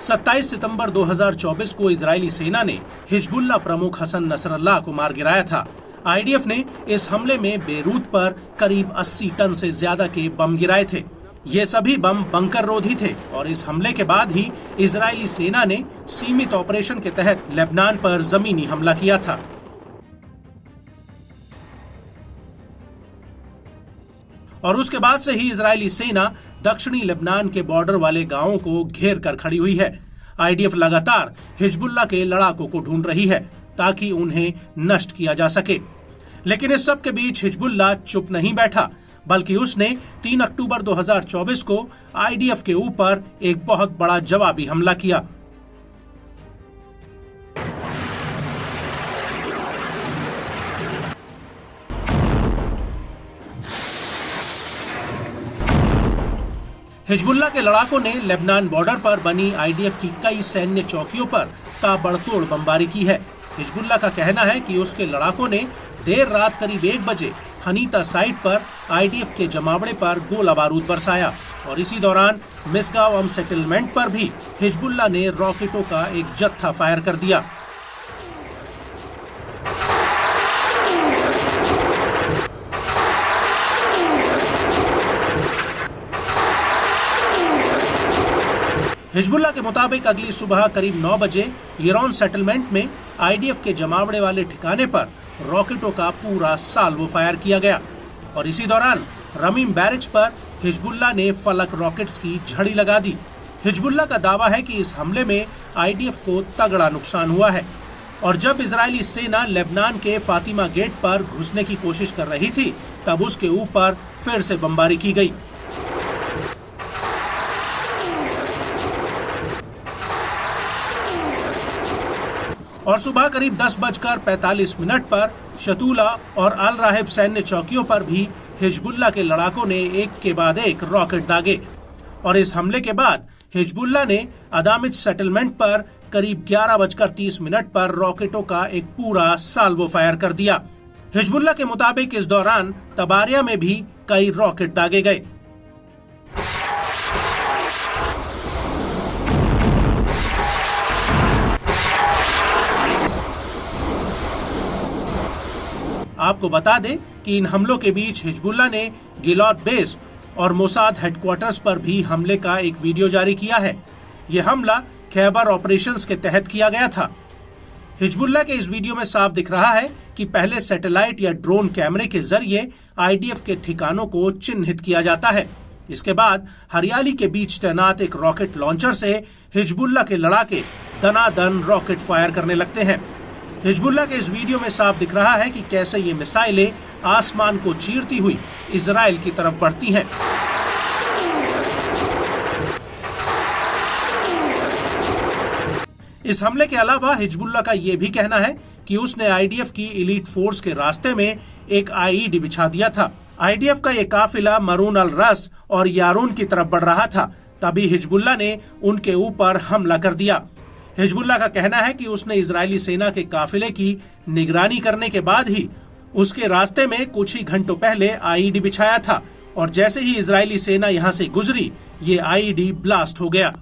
27 सितंबर 2024 को इजरायली सेना ने हिजबुल्लाह प्रमुख हसन नसरल्लाह को मार गिराया था। आईडीएफ ने इस हमले में बेरूत पर करीब 80 टन से ज्यादा के बम गिराए थे। ये सभी बम बंकर रोधी थे और इस हमले के बाद ही इजरायली सेना ने सीमित ऑपरेशन के तहत लेबनान पर जमीनी हमला किया था। और उसके बाद से ही इजरायली सेना दक्षिणी लेबनान के बॉर्डर वाले गांवों को घेर कर खड़ी हुई है। आईडीएफ लगातार हिजबुल्लाह के लड़ाकों को ढूंढ रही है ताकि उन्हें नष्ट किया जा सके। लेकिन इस सब के बीच हिजबुल्लाह चुप नहीं बैठा, बल्कि उसने 3 अक्टूबर 2024 को आईडीएफ के ऊपर एक बहुत बड़ा जवाबी हमला किया। हिजबुल्लाह के लड़ाकों ने लेबनान बॉर्डर पर बनी आईडीएफ की कई सैन्य चौकियों पर ताबड़तोड़ बमबारी की है। हिजबुल्लाह का कहना है कि उसके लड़ाकों ने देर रात करीब 1 बजे हनीता साइट पर आईडीएफ के जमावड़े पर गोला बारूद बरसाया और इसी दौरान मिसगांव सेटलमेंट पर भी हिजबुल्लाह ने रॉकेटों का एक जत्था फायर कर दिया। हिजबुल्लाह के मुताबिक अगली सुबह करीब 9 बजे येरोन सेटलमेंट में आईडीएफ के जमावड़े वाले ठिकाने पर रॉकेटों का पूरा साल्वो फायर किया गया और इसी दौरान रमीम बैरिक्स पर हिजबुल्लाह ने फलक रॉकेट्स की झड़ी लगा दी। हिजबुल्लाह का दावा है कि इस हमले में आईडीएफ को तगड़ा नुकसान हुआ है और जब इजरायली सेना लेबनान के फातिमा गेट पर घुसने की कोशिश कर रही थी तब उसके ऊपर फिर से बमबारी की गई। और सुबह करीब 10:45 पर शतूला और अल राहिब सैन्य चौकियों पर भी हिजबुल्लाह के लड़ाकों ने एक के बाद एक रॉकेट दागे और इस हमले के बाद हिजबुल्लाह ने अदामिज सेटलमेंट पर करीब 11:30 पर रॉकेटों का एक पूरा साल्वो फायर कर दिया। हिजबुल्लाह के मुताबिक इस दौरान तबारिया में भी कई रॉकेट दागे गए। आपको बता दें कि इन हमलों के बीच हिजबुल्लाह ने गिलॉद बेस और मोसाद हेडक्वार्टर्स पर भी हमले का एक वीडियो जारी किया है। यह हमला खैबर ऑपरेशंस के तहत किया गया था। हिजबुल्लाह के इस वीडियो में साफ दिख रहा है कि पहले सैटेलाइट या ड्रोन कैमरे के जरिए आईडीएफ के ठिकानों को चिन्हित किया जाता है। इसके बाद हरियाली के बीच तैनात एक रॉकेट लॉन्चर से हिजबुल्लाह के लड़ाके दनादन रॉकेट फायर करने लगते हैं। हिजबुल्लाह के इस वीडियो में साफ दिख रहा है कि कैसे ये मिसाइलें आसमान को चीरती हुई इजराइल की तरफ बढ़ती हैं। इस हमले के अलावा हिजबुल्लाह का ये भी कहना है कि उसने आईडीएफ की एलीट फोर्स के रास्ते में एक आईईडी बिछा दिया था। आईडीएफ का ये काफिला मरून अल रस और यारून की तरफ बढ़ रहा था, तभी हिजबुल्लाह ने उनके ऊपर हमला कर दिया। हिजबुल्लाह का कहना है कि उसने इजरायली सेना के काफिले की निगरानी करने के बाद ही उसके रास्ते में कुछ ही घंटों पहले आईईडी बिछाया था और जैसे ही इजरायली सेना यहां से गुजरी ये आईईडी ब्लास्ट हो गया।